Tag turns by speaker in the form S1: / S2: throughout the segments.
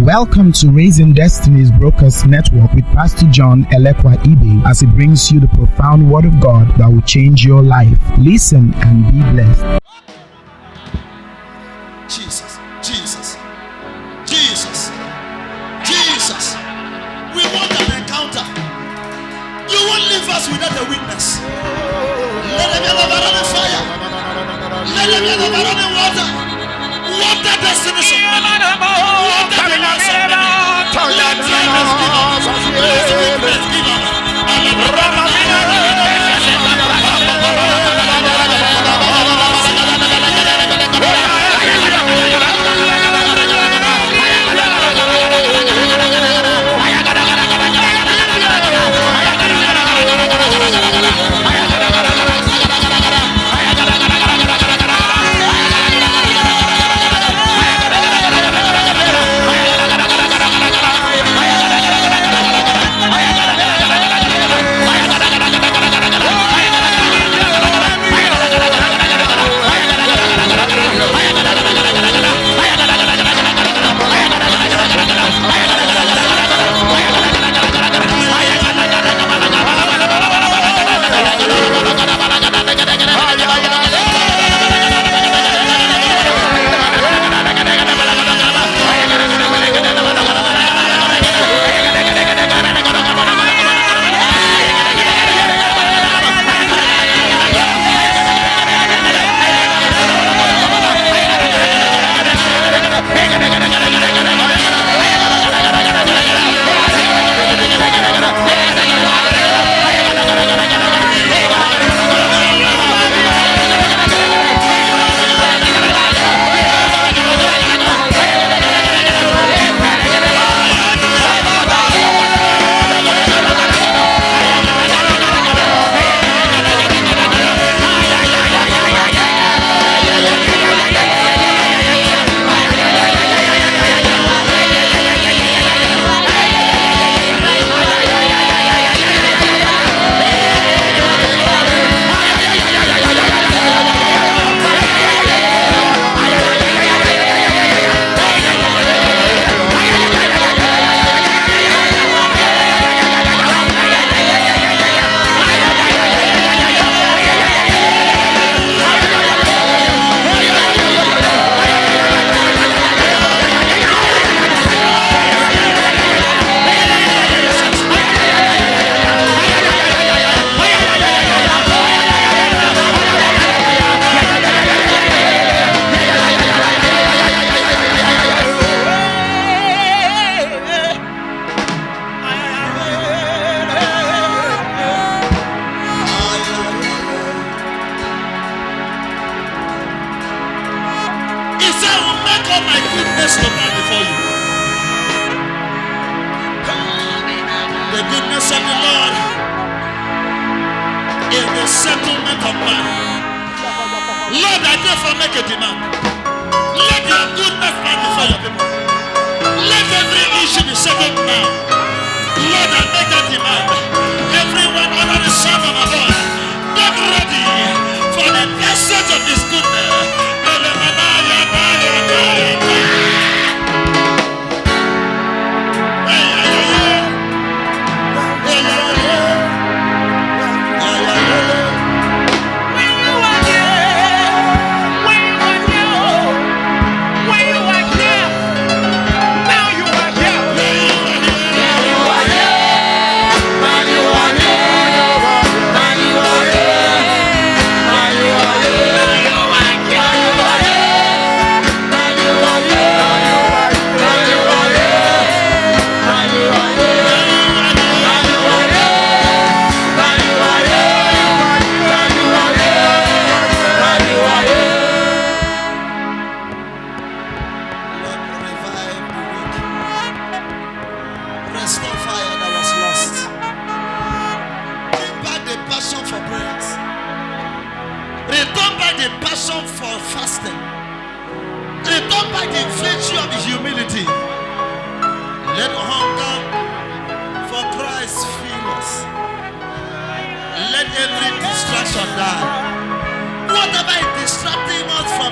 S1: Welcome to Raising Destinies Brokers Network with Pastor John Elekwa Ibe as he brings you the profound word of God that will change your life. Listen and be blessed.
S2: Jesus, Jesus, Jesus, Jesus. We want an encounter. You won't leave us without a witness. Let them have a burning fire. Let them have a burning water. Water destination. Water the lives of many. Let dryness give up. Let weakness give up.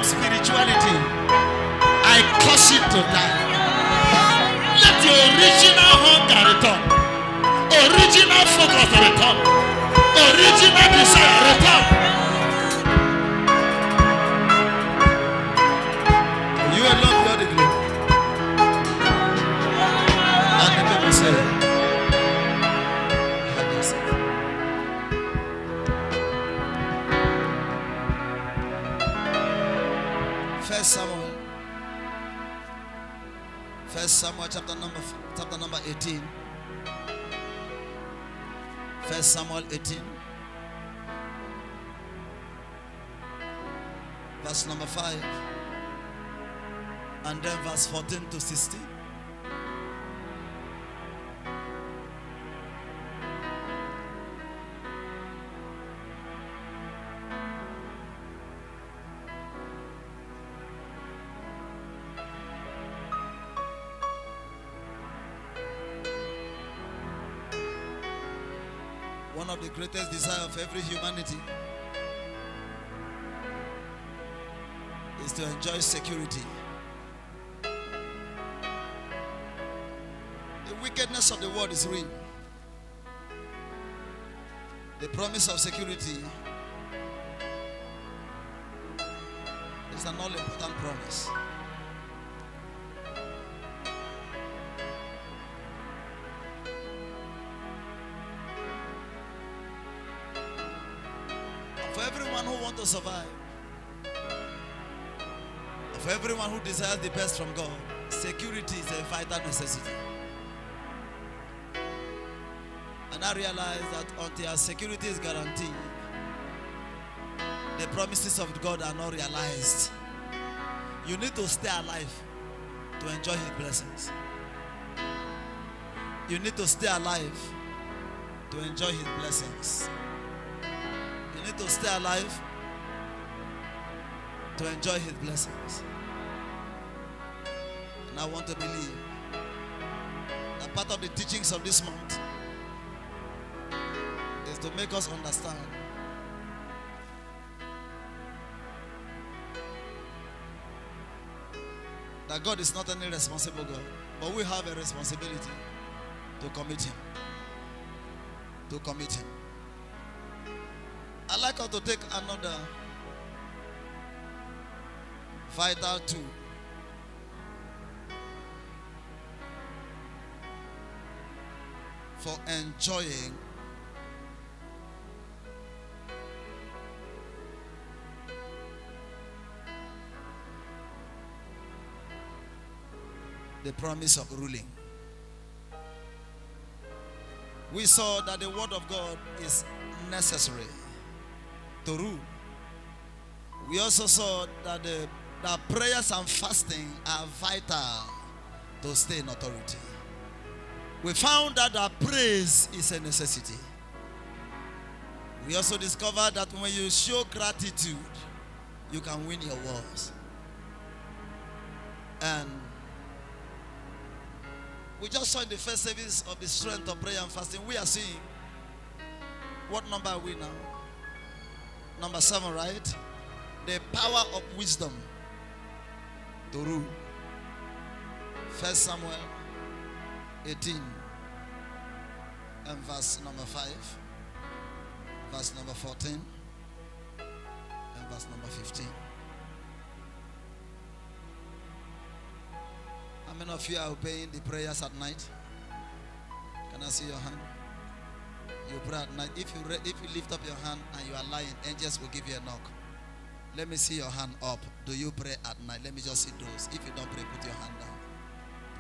S2: Spirituality, I cause it to die. focus to return. Original desire, return. You alone got the glory. And the people say, have yourself. First Samuel chapter number 18. First Samuel 18, verse number 5, and then verse 14 to 16. One of the greatest desires of every humanity is to enjoy security. The wickedness of the world is real. The promise of security is an all-important promise. For everyone who wants to survive, for everyone who desires the best from God, security is a vital necessity. And I realize that until security is guaranteed, the promises of God are not realized. You need to stay alive to enjoy His blessings. You need to stay alive to enjoy His blessings. You need to stay alive to enjoy His blessings. And I want to believe that part of the teachings of this month is to make us understand that God is not an irresponsible God, but we have a responsibility to commit Him. To commit Him. I'd like us to take another vital tool for enjoying the promise of ruling. We saw that the word of God is necessary to rule. We also saw that that prayers and fasting are vital to stay in authority. We found that our praise is a necessity. We also discovered that when you show gratitude, you can win your wars. And we just saw in the first service of the strength of prayer and fasting, we are seeing, what number are we now? Number 7, right? The power of wisdom to rule. 1 Samuel 18 and verse number 5, verse number 14, and verse number 15. How many of you are obeying the prayers at night? Can I see your hand? You pray at night. If you lift up your hand and you are lying, angels will give you a knock. Let me see your hand up. Do you pray at night? Let me just see those. If you don't pray, put your hand down.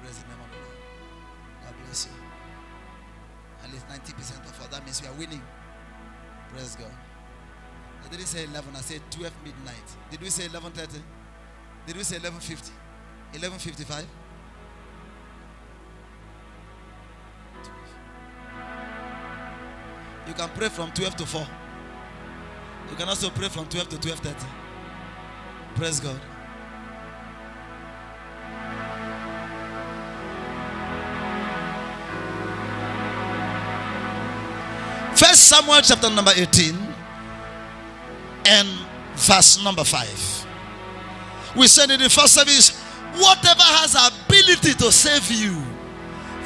S2: Praise the name of the Lord. God bless you. At least 90% of us. That means we are winning. Praise God. I didn't say 11. I said 12 midnight. Did we say 11:30? Did we say 11:50? 11:55? You can pray from 12 to 4. You can also pray from 12 to 12:30. Praise God. First Samuel chapter number 18 and verse number 5. We said in the first service, whatever has ability to save you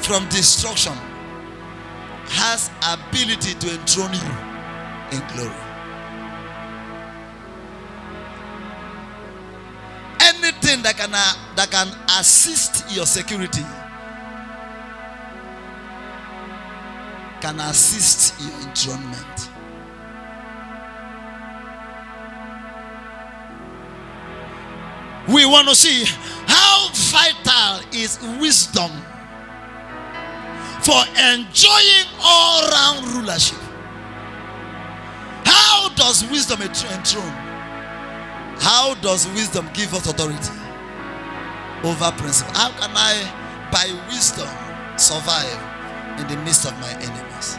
S2: from destruction has ability to enthrone you in glory. Anything that can assist your security can assist your enthronement. We want to see how vital is wisdom for enjoying all-round rulership. How does wisdom enthrone? How does wisdom give us authority over principle? How can I, by wisdom, survive in the midst of my enemies?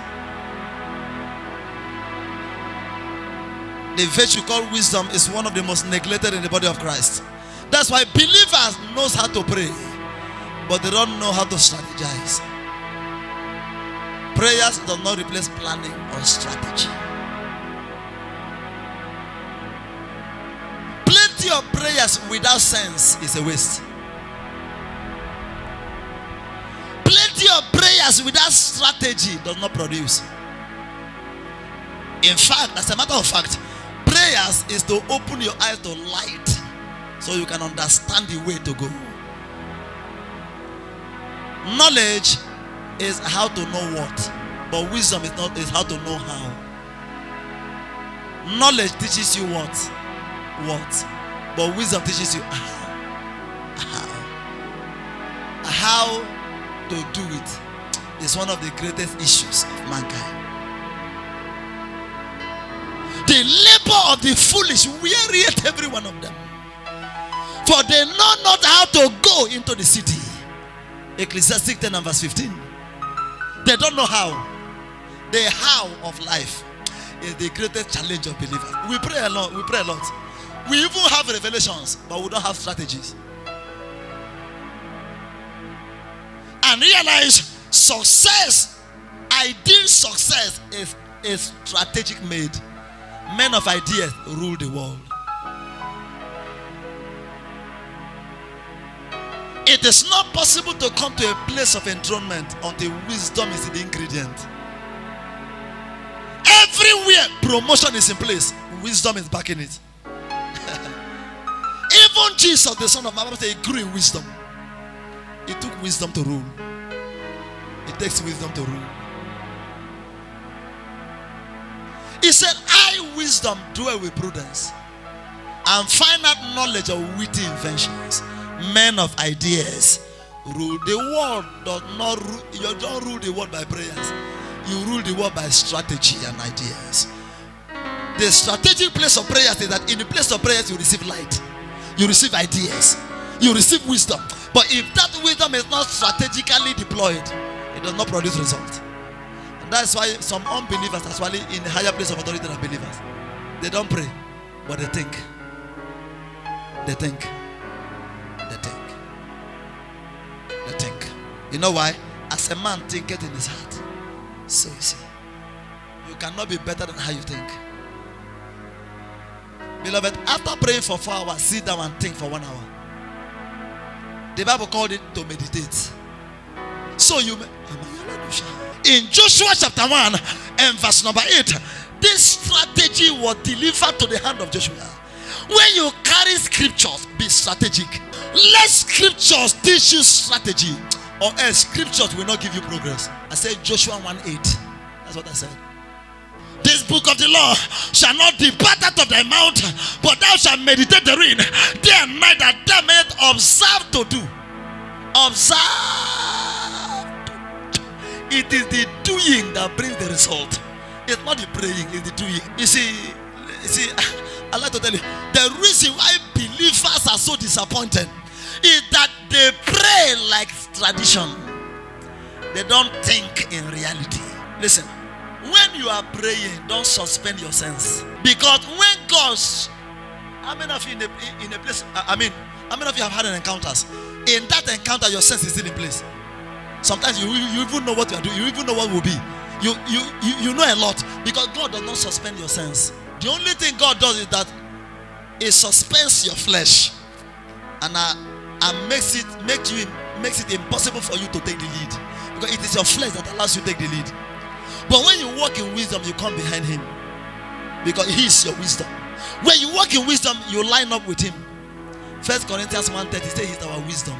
S2: The virtue called wisdom is one of the most neglected in the body of Christ. That's why believers knows how to pray, but they don't know how to strategize. Prayers does not replace planning or strategy. Plenty of prayers without sense is a waste. Plenty of prayers without strategy does not produce. In fact, as a matter of fact, prayers is to open your eyes to light so you can understand the way to go. Knowledge is how to know what, but wisdom is how to know how. Knowledge teaches you what, but wisdom teaches you how to do it. Is one of the greatest issues of mankind. The labor of the foolish wearieth every one of them, for they know not how to go into the city. Ecclesiastes 10 and verse 15. They don't know how. The how of life is the greatest challenge of believers. We pray a lot. We even have revelations, but we don't have strategies. And realize success, ideal success is strategic made. Men of ideas rule the world. It is not possible to come to a place of enthronement until wisdom is the ingredient. Everywhere promotion is in place, wisdom is backing it. Even Jesus, the son of man, he grew in wisdom. It took wisdom to rule. It takes wisdom to rule. He said, I, wisdom, dwell with prudence and find out knowledge of witty inventions. Men of ideas rule the world. Does not rule. You don't rule the world by prayers. You rule the world by strategy and ideas. The strategic place of prayers is that in the place of prayers you receive light, you receive ideas, you receive wisdom. But if that wisdom is not strategically deployed, it does not produce result. And that's why some unbelievers, actually in a higher place of authority than believers, they don't pray, but they think. They think. They think. They think. You know why? As a man thinketh in his heart, so you see. You cannot be better than how you think. Beloved, after praying for 4 hours, sit down and think for 1 hour. The Bible called it to meditate. So you in Joshua chapter 1 and verse number 8, this strategy was delivered to the hand of Joshua. When you carry scriptures, be strategic. Let scriptures teach you strategy, or else scriptures will not give you progress. I said Joshua 1:8. That's what I said. This book of the law shall not depart out of thy mouth, but thou shalt meditate therein day and night, that thou mayest observe to do. Observe. It is the doing that brings the result. It's not the praying, it's the doing. You see, I like to tell you, the reason why believers are so disappointed is that they pray like tradition. They don't think in reality. Listen, when you are praying, don't suspend your sense. Because when God's, how many of you in a place, how many of you have had an encounters? In that encounter, your sense is still in place. Sometimes you even know what you are doing. You even know what will be. You know a lot, because God does not suspend your sense. The only thing God does is that it suspends your flesh and makes it impossible for you to take the lead, because it is your flesh that allows you to take the lead. But when you walk in wisdom, you come behind him, because he is your wisdom. When you walk in wisdom, you line up with him. 1 Corinthians 1:30 says he's our wisdom,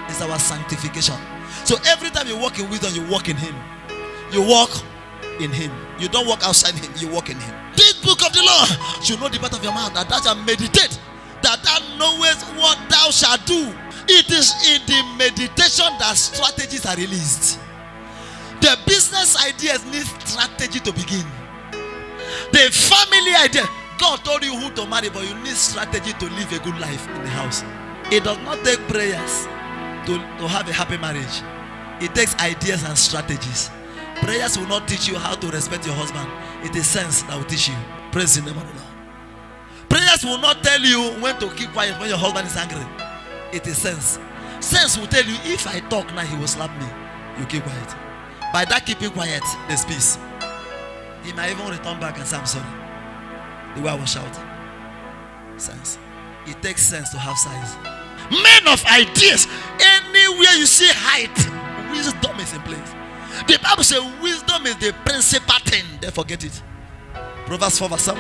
S2: it's our sanctification. So every time you walk in wisdom, you walk in him. You walk in him. You don't walk outside him, you walk in him. This book of the law should not depart of your mouth, that thou shalt meditate, that thou knowest what thou shalt do. It is in the meditation that strategies are released. The business ideas need strategy to begin. The family idea, God told you who to marry, but you need strategy to live a good life in the house. It does not take prayers to have a happy marriage. It takes ideas and strategies. Prayers will not teach you how to respect your husband. It is sense that will teach you. Praise the name of the Lord. Prayers will not tell you when to keep quiet when your husband is angry. It is sense. Sense will tell you, if I talk now, he will slap me. You keep quiet. By that keeping quiet, there's peace. He might even return back and say, I'm sorry. The way I was shouting. Sense. It takes sense to have size. Men of ideas. Anywhere you see height, wisdom is in place. The Bible says wisdom is the principal thing. They forget it. Proverbs 4:7.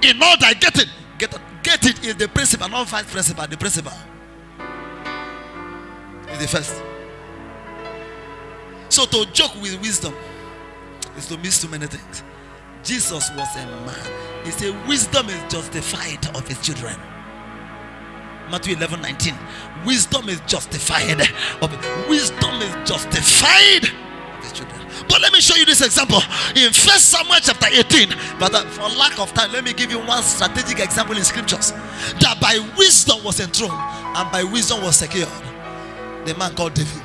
S2: In all that get it. Get it is the principal, not vice principal. The principal is the first. So to joke with wisdom is to miss too many things. Jesus was a man. He said wisdom is justified of his children. Matthew 11:19. Wisdom is justified of it. Wisdom is justified of his children. But let me show you this example in 1 Samuel chapter 18. But for lack of time, let me give you one strategic example in scriptures that by wisdom was enthroned and by wisdom was secured. The man called David.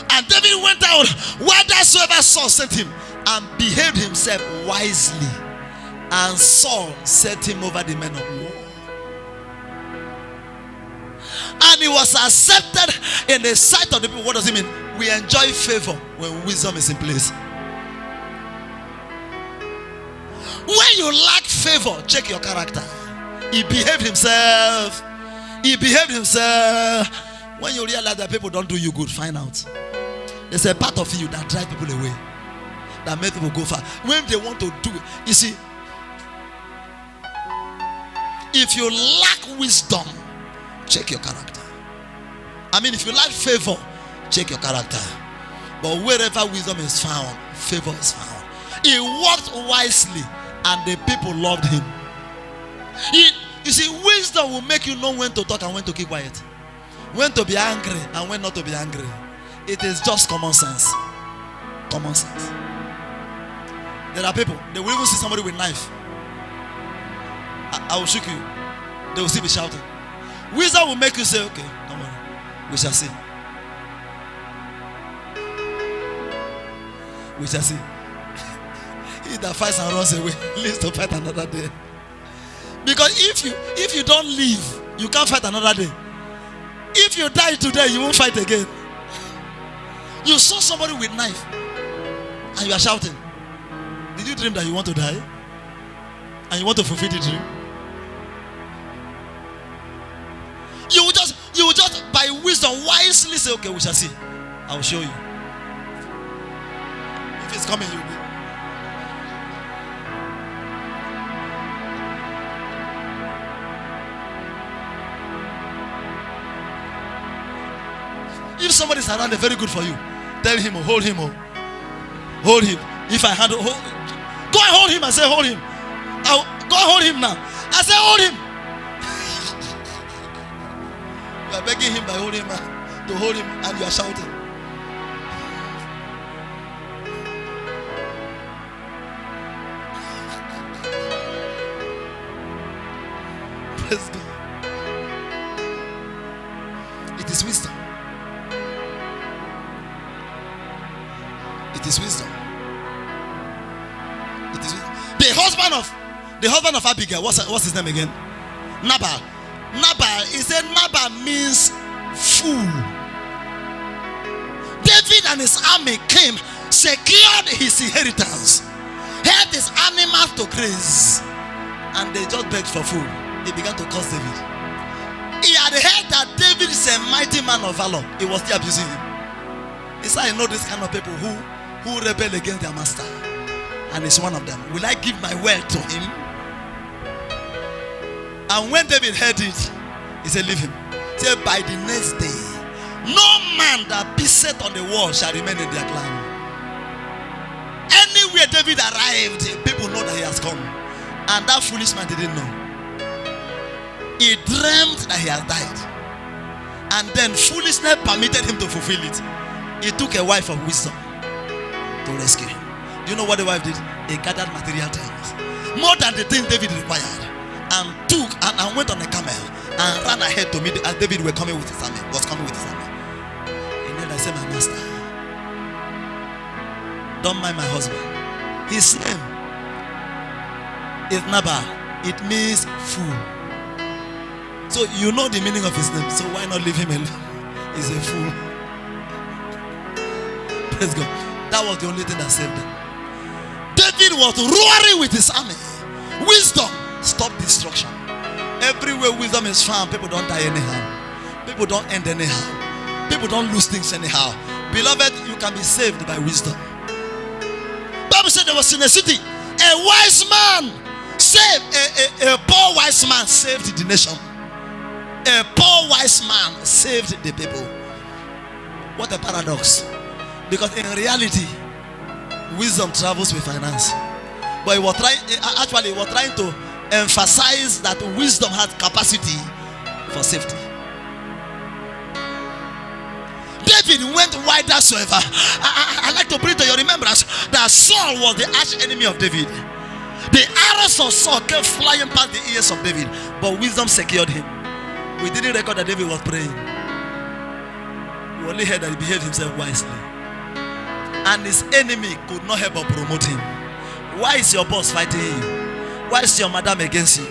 S2: And David went out whithersoever Saul sent him and behaved himself wisely. And Saul set him over the men of war. And he was accepted in the sight of the people. What does it mean? We enjoy favor when wisdom is in place. When you lack favor, check your character. He behaved himself. He behaved himself. When you realize that people don't do you good, find out. There's a part of you that drives people away, that makes people go far. When they want to do it, you see, if you lack wisdom, check your character. I mean, if you lack favor, check your character. But wherever wisdom is found, favor is found. He walked wisely and the people loved him. You see, wisdom will make you know when to talk and when to keep quiet, when to be angry and when not to be angry. It is just common sense. Common sense. There are people, they will even see somebody with a knife. I will shoot you. They will still be shouting. Wisdom will make you say, okay, don't worry, we shall see. We shall see. He that fights and runs away lives to fight another day. Because if you don't live, you can't fight another day. If you die today, you won't fight again. You saw somebody with a knife and you are shouting. Did you dream that you want to die? And you want to fulfill the dream? You will just by wisdom wisely say, okay, we shall see. I will show you. If it's coming, you will be. If somebody is around, they're very good for you. Tell him, hold him, hold him. If I handle, go and hold him and say, hold him. Go and hold him now. I say, hold him. You are begging him by holding him to hold him, and you are shouting. Praise God. It is wisdom. It is wisdom. It is wisdom. The husband of Abigail, what's his name again? Nabal. He said Nabal means fool. David and his army came, secured his inheritance, helped his animals to graze, and they just begged for food. They began to curse David. He had heard that David is a mighty man of valor. He was still abusing him. He said, I know this kind of people who rebel against their master. And it's one of them. Will I give my wealth to him? And when David heard it, he said, leave him. He said, by the next day, no man that beset on the wall shall remain in their clan. Anywhere David arrived, people know that he has come. And that foolish man didn't know. He dreamed that he has died. And then foolishness permitted him to fulfill it. He took a wife of wisdom to rescue him. Do you know what the wife did? He gathered material things, more than the thing David required, and took and went on a camel and ran ahead to meet as David was coming with his army. And then I said, my master, don't mind my husband. His name is Nabal. It means fool. So you know the meaning of his name. So why not leave him alone? He's a fool. Praise God. That was the only thing that saved him. David was roaring with his army. Wisdom stopped destruction. Everywhere wisdom is found, people don't die anyhow. People don't end anyhow. People don't lose things anyhow. Beloved, you can be saved by wisdom. Bible said there was in a city a wise man saved a poor wise man saved the nation. A poor wise man saved the people. What a paradox. Because in reality, wisdom travels with finance. But he was trying to emphasize that wisdom has capacity for safety. David went whithersoever. I like to bring to your remembrance that Saul was the arch enemy of David. The arrows of Saul came flying past the ears of David, but wisdom secured him. We didn't record that David was praying. We only heard that he behaved himself wisely. And his enemy could not help but promote him. Why is your boss fighting you? Why is your madam against you?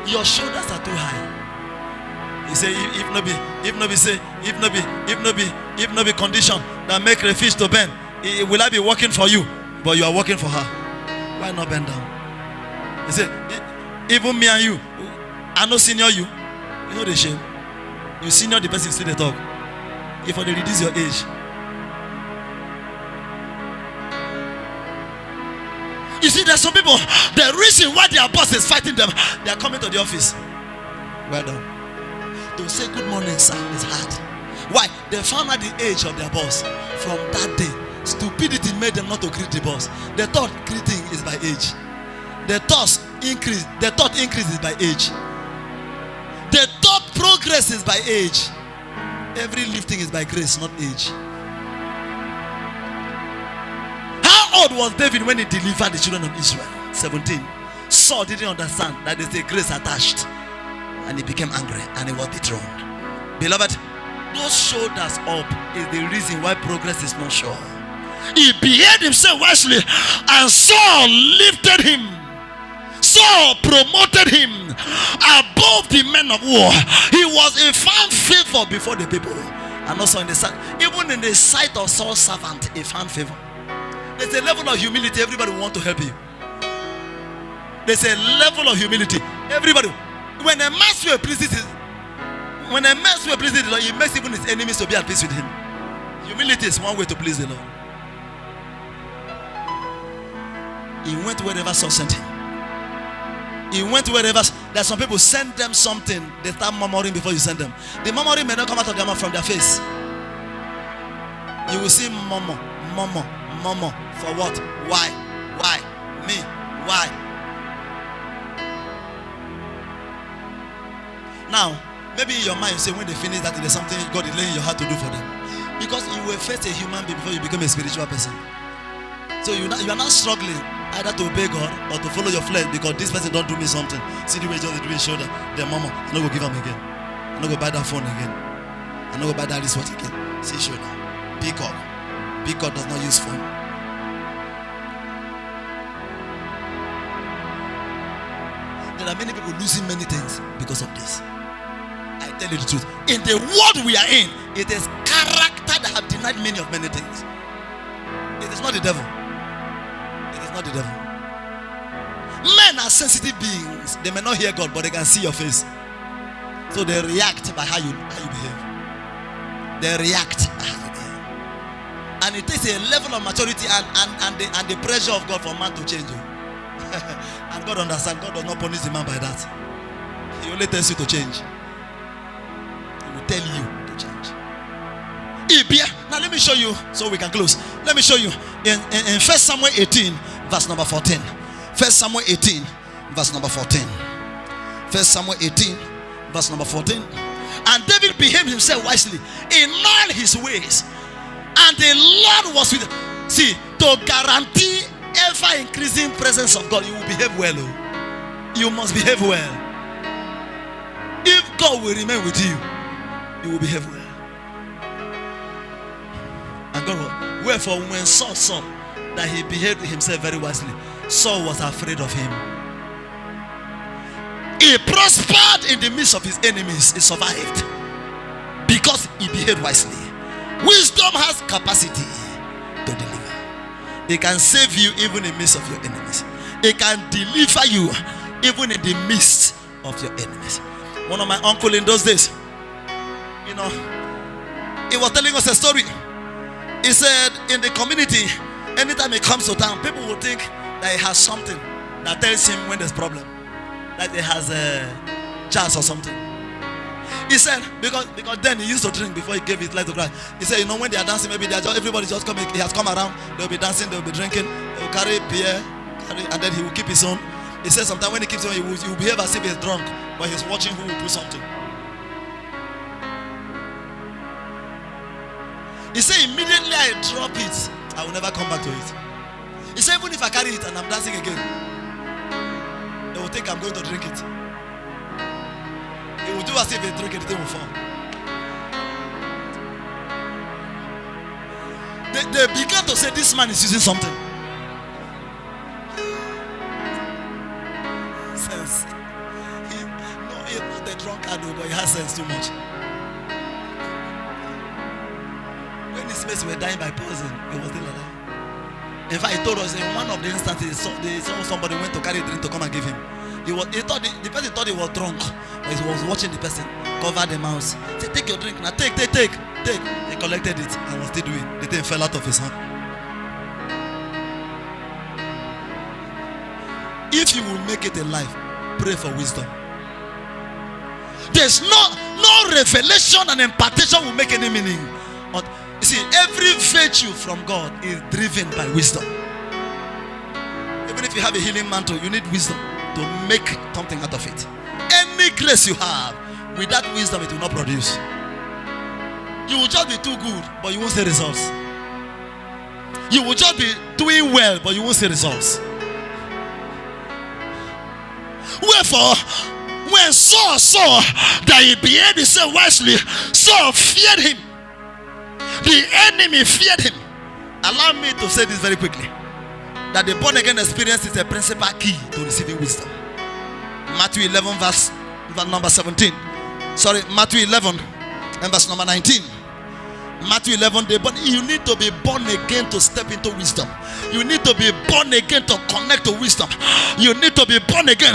S2: Your shoulders are too high. He say, if no be condition that make the fish to bend, will I be working for you? But you are working for her. Why not bend down? He say, even me and you, I no senior you. You know the shame. You senior the person still they talk. If they reduce your age. You see, there's some people, the reason why their boss is fighting them, they are coming to the office. Well done. To say good morning, sir, is hard. Why? They found out the age of their boss. From that day, stupidity made them not to greet the boss. They thought greeting is by age. The thought increase is by age. The thought progress is by age. Every lifting is by grace, not age. How old was David when he delivered the children of Israel? 17. Saul didn't understand that there's a grace attached, and he became angry and he was dethroned. Beloved, those shoulders up is the reason why progress is not sure. He behaved himself wisely, and Saul lifted him. Saul promoted him above the men of war. He was a found favor before the people, and also in the sight, even in the sight of Saul's servant, he found favor. There's a level of humility. Everybody will want to help you. There's a level of humility. Everybody, when a man will pleases the Lord, he makes even his enemies to be at peace with him. Humility is one way to please the Lord. He went wherever Saul sent him. He went wherever. There's some people send them something, they start murmuring before you send them. The murmuring may not come out of their mouth, from their face. You will see murmur. For what? Why? Me? Why? Now, maybe in your mind you say, when they finish that, there's something God is laying in your heart to do for them. Because you will face a human being before you become a spiritual person. So you are not struggling either to obey God or to follow your flesh, because this person don't do me something. See the way just doing shoulder. Their mama, I'm not going to give them again. I'm not going to buy that phone again. I'm not going to buy that wristwatch again. See shoulder. Big God does not use phone. There are many people losing many things because of this. I tell you the truth. In the world we are in, it is character that have denied many of many things. It is not the devil. It is not the devil. Men are sensitive beings. They may not hear God, but they can see your face. So they react by how you behave. They react by how you behave. And it takes a level of maturity and the pressure of God for man to change you. And God understands. God does not punish the man by that. He only tells you to change. He will tell you to change. Now let me show you so we can close. Let me show you in 1 Samuel 18 verse number 14. 1 Samuel 18 verse number 14. 1 Samuel 18 verse number 14. And David behaved himself wisely in all his ways, and the Lord was with him. See, to guarantee ever increasing presence of God, you will behave well. You must behave well. If God will remain with you, you will behave well. And God will. Wherefore, when Saul saw that he behaved himself very wisely, Saul was afraid of him. He prospered in the midst of his enemies. He survived because he behaved wisely. Wisdom has capacity to deliver. It can save you even in the midst of your enemies. It can deliver you even in the midst of your enemies. One of my uncle in those days, he was telling us a story. He said in the community, anytime he comes to town, people will think that he has something that tells him when there's problem. Like he has a jazz or something. He said, because then he used to drink before he gave his life to Christ. He said, when they are dancing, maybe everybody just coming. He has come around. They'll be dancing. They'll be drinking. They'll carry beer, and then he will keep his own. He said, sometimes when he keeps on, he will behave as if he's drunk, but he's watching who will do something. He said, immediately I drop it, I will never come back to it. He said, even if I carry it and I'm dancing again, they will think I'm going to drink it. He will do as if they drink it, the thing will fall. They began to say, this man is using something. Sense. He's not a drunkard, but he has sense too much. When his mates were dying by poison, he was still alive. In fact, he told us in one of the instances, they saw somebody went to carry a drink to come and give him. The person thought he was drunk, but he was watching the person cover the mouth. Say, take your drink now, take. He collected it and was still doing. The thing fell out of his hand. If you will make it in life, pray for wisdom. There's no revelation and impartation will make any meaning. You see, every virtue from God is driven by wisdom. Even if you have a healing mantle, you need wisdom to make something out of it. Any grace you have, with that wisdom, it will not produce. You will just be too good, but you won't see results. You will just be doing well, but you won't see results. Wherefore, when Saul saw that he behaved himself wisely, Saul feared him. The enemy feared him. Allow me to say this very quickly, that the born again experience is a principal key to receiving wisdom. Matthew 11 verse number 17. Matthew 11 and verse number 19. Matthew 11, you need to be born again to step into wisdom. You need to be born again to connect to wisdom. You need to be born again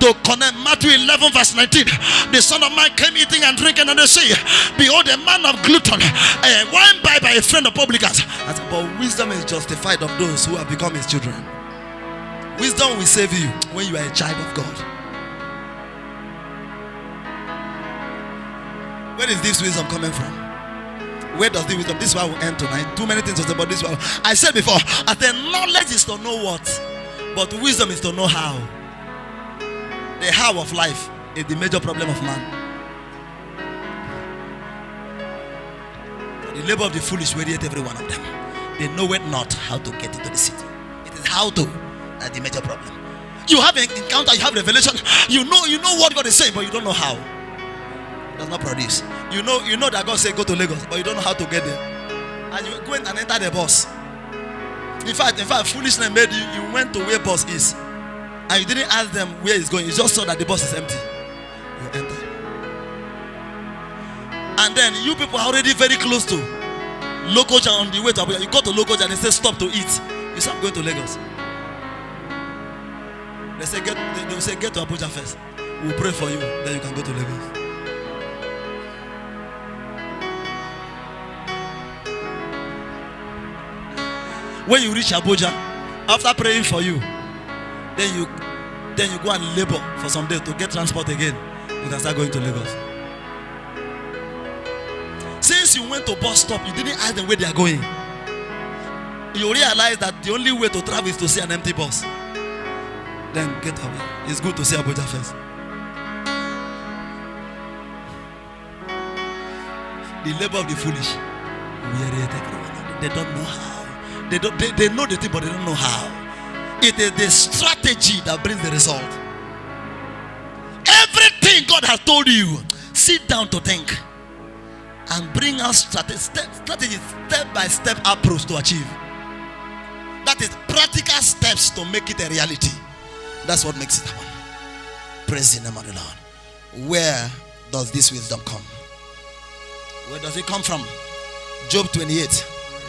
S2: to connect. Matthew 11 verse 19. The Son of Man came eating and drinking, and they say, behold, a man of glutton, wine by a friend of publicans. But wisdom is justified of those who have become his children. Wisdom will save you when you are a child of God. Where is this wisdom coming from? Where does the wisdom? This is why we'll end tonight. Too many things to say about this one. I said before, the knowledge is to know what, but wisdom is to know how. The how of life is the major problem of man. For the labor of the foolish wearieth every one of them. They know it not how to get into the city. It is how to. That's the major problem. You have an encounter, you have revelation. You know what God is saying, but you don't know how. Does not produce. You know that God said go to Lagos, but you don't know how to get there. And you go and enter the bus. In fact, foolishness made you went to where bus is, and you didn't ask them where it's going. You just saw that the bus is empty. You enter, and then you people are already very close to Lokoja on the way to Abuja. You go to Lokoja and they say stop to eat. You say I'm going to Lagos. They will say get to Abuja first. We'll pray for you, then you can go to Lagos. When you reach Abuja, after praying for you, then you go and labor for some days to get transport again. You can start going to Lagos. Since you went to bus stop, you didn't ask them where they are going. You realize that the only way to travel is to see an empty bus. Then get away. It's good to see Abuja first. The labor of the foolish. They don't know how. They know the thing, but they don't know how. It is the strategy that brings the result. Everything God has told you, sit down to think and bring out strategy, step-by-step approach to achieve. That is practical steps to make it a reality. That's what makes it happen. Praise the name of the Lord. Where does this wisdom come? Where does it come from? Job 28,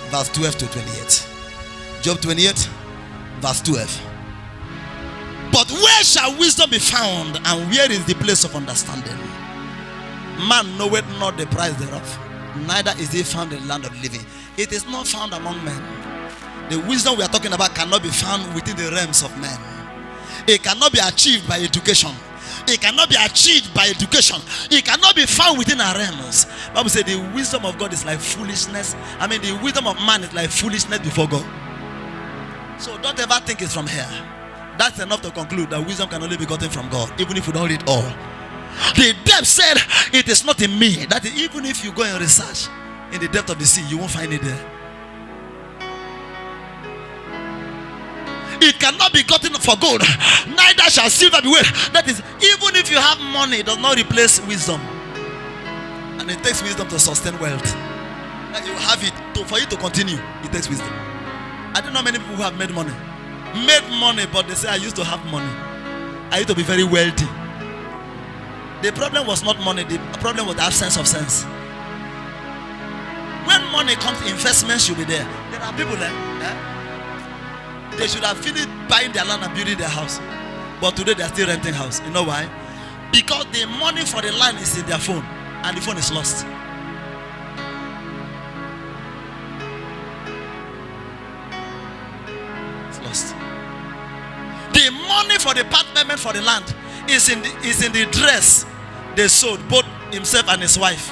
S2: verse 12 to 28. Job 28, verse 12. But where shall wisdom be found, and where is the place of understanding? Man knoweth not the price thereof, neither is it found in the land of living. It is not found among men. The wisdom we are talking about cannot be found within the realms of men. It cannot be achieved by education. It cannot be achieved by education. It cannot be found within our realms. Bible says the wisdom of God is like foolishness. The wisdom of man is like foolishness before God. So don't ever think it's from here. That's enough to conclude that wisdom can only be gotten from God, even if you don't read all. The depth said, it is not in me. That is, even if you go and research in the depth of the sea, you won't find it there. It cannot be gotten for gold, neither shall silver be weighed. That is, even if you have money, it does not replace wisdom. And it takes wisdom to sustain wealth. And you have it for you to continue. It takes wisdom. I don't know many people who have made money, but they say, I used to have money. I used to be very wealthy. The problem was not money. The problem was the absence of sense. When money comes, investment should be there. There are people there. They should have finished buying their land and building their house, but today they are still renting house. You know why? Because the money for the land is in their phone, and the phone is lost. It's lost. The money for the part payment for the land is in the dress they sold, both himself and his wife.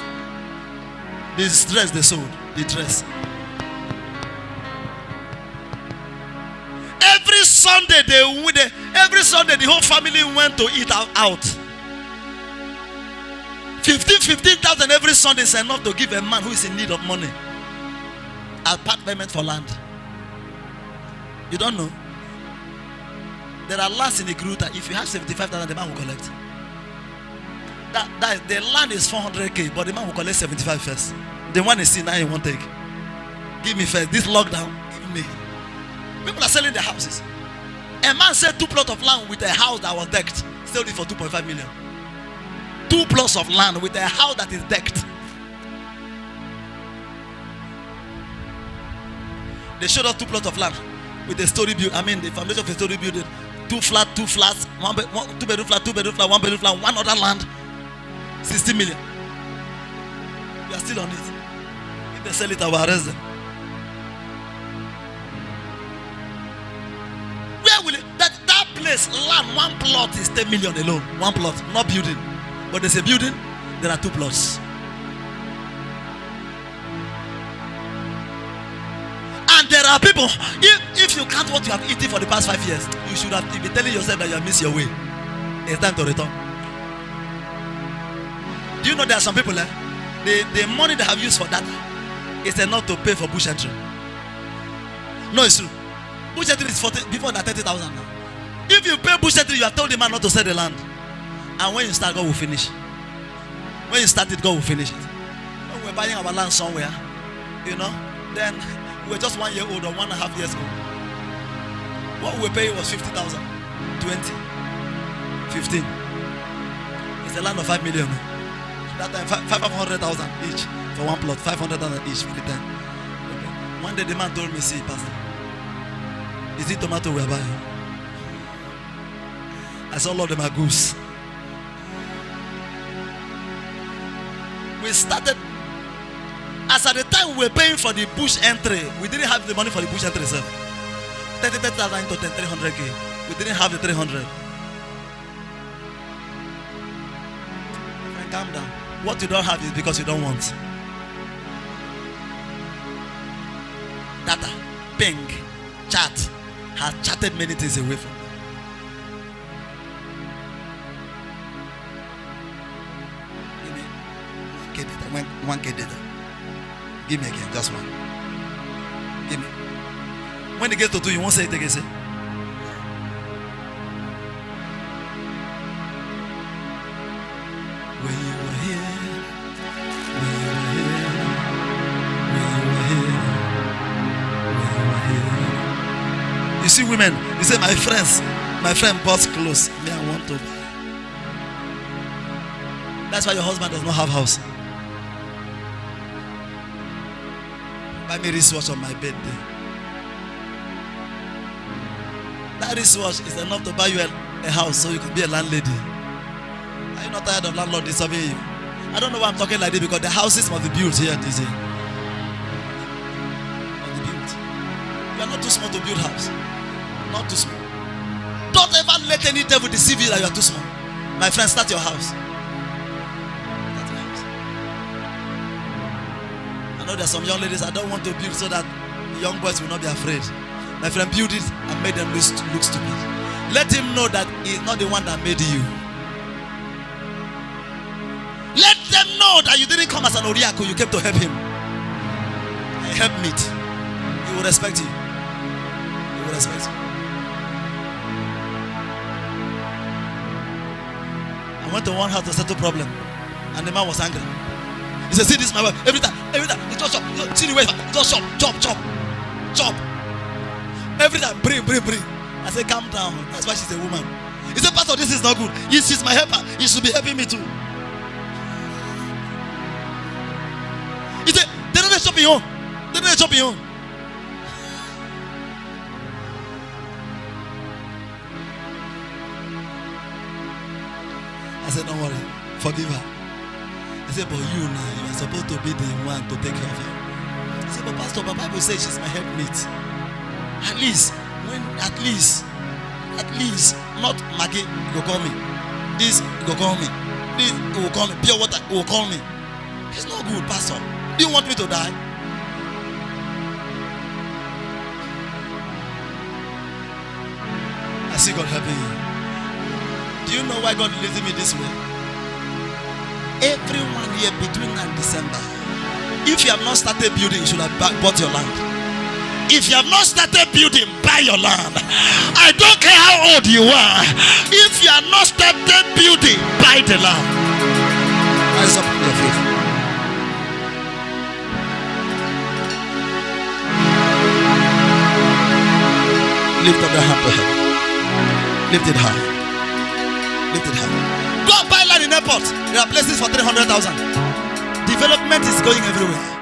S2: This dress they sold, the dress. Every Sunday the whole family went to eat out. 15,000 every Sunday is enough to give a man who is in need of money a part payment for land. You don't know? There are lands in the group that if you have 75,000, the man will collect. That the land is 400k, but the man will collect 75 first. The one is now he won't take. Give me first. This lockdown, give me. People are selling their houses. A man said 2 plots of land with a house that was decked, sold it for 2.5 million. 2 plots of land with a house that is decked. They showed us 2 plots of land with a story build. The foundation of a story building. 2 flats, 2 bedroom flat, 2 bedroom flat, 1 bedroom flat, one other land. 60 million. We are still on it. If they sell it, I will arrest them. Where will it? That place, land, 1 plot is 10 million alone. 1 plot, not building. But there's a building, there are 2 plots. And there are people, if you count what you have eaten for the past 5 years, you should have been telling yourself that you have missed your way. It's time to return. Do you know there are some people the money they have used for that is enough to pay for bush entry? No, it's true. Bush entry is before that 30,000 now. If you pay bush entry, you have told the man not to sell the land. And when you start, God will finish. When you start it, God will finish it. When we're buying our land somewhere, then we're just 1 year old or 1.5 years old. What we pay was 50,000, 20, 15. It's a land of 5 million. That time 500,000 each for 1 plot, 500,000 each for the 10. Okay. One day the man told me, see, Pastor, is it tomato we're buying? I saw all of them are goose. We started As at the time we were paying for the bush entry, we didn't have the money for the bush entry itself. 30,000 into 10, 300k. We didn't have the 300. Friend, calm down. What you don't have is because you don't want. Data, ping, chat has chatted many things away from them. Give me 1K data. Give me again, just one. Give me. When it gets to 2, you won't say it again. Say. When you were here, when you were here, when you were here, when you were here. You see, women, you say, my friend bought clothes. Me, I want to buy. That's why your husband does not have house. Buy me wristwatch on my birthday. That wristwatch is enough to buy you a house so you can be a landlady. Are you not tired of landlord disturbing you? I don't know why I'm talking like this, because the houses must be built here this year. Must be built. You are not too small to build house. Not too small. Don't ever let any devil deceive you that you are too small. My friend, start your house. Start your house. I know there are some young ladies I don't want to build so that young boys will not be afraid. My friend, build it and make them look stupid. Let him know that he's not the one that made you. Let them know that you didn't come as an Oriako, you came to help him. Help meet. He will respect you. He will respect you. I went to one house to settle problem, and the man was angry. He said, see this my wife, every time, it's just chop. See the way, just chop. Every time, bring. I said, calm down. That's why she's a woman. He said, Pastor, this is not good. She's my helper. You should be helping me too. He said, they don't chop you on. I said, don't worry, forgive her. I said, but you are supposed to be the one to take care of her. I said, but Pastor, the Bible says she's my helpmate. At least, not Maggie, you go call me. This, you go call me. This, you will call me. Pure water, you will call me. It's not good, Pastor. Do you want me to die? I see God helping you. Do you know why God leads me this way? Every 1 year between now and December, if you have not started building, you should have bought your land. If you have not started building, buy your land. I don't care how old you are. If you have not started building, buy the land. Rise up in your faith. Lift up your hand to heaven. Lift it high. Lift it high. Go and buy land in airport. There are places for 300,000. Development is going everywhere.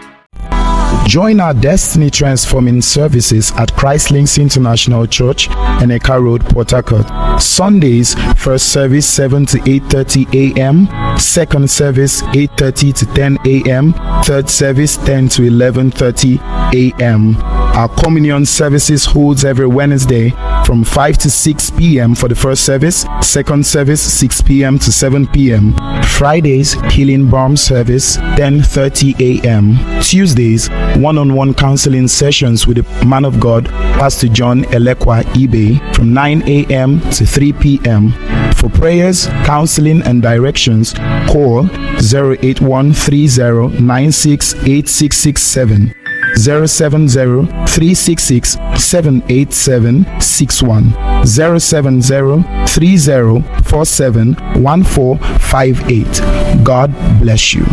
S1: Join our Destiny Transforming services at Christ Links International Church, Eneka Road, Port Harcourt. Sundays, first service 7 to 8:30 a.m., second service 8:30 to 10 a.m., third service 10 to 11:30 a.m. Our communion services holds every Wednesday from 5 to 6 p.m. for the first service, second service 6 p.m. to 7 p.m. Fridays, healing balm service 10:30 a.m. Tuesdays, one-on-one counseling sessions with the man of God, Pastor John Elekwa Ibe, from 9 a.m. to 3 p.m. For prayers, counseling, and directions, call 08130968667. 070-366-78761, 070-3047-1458. God bless you.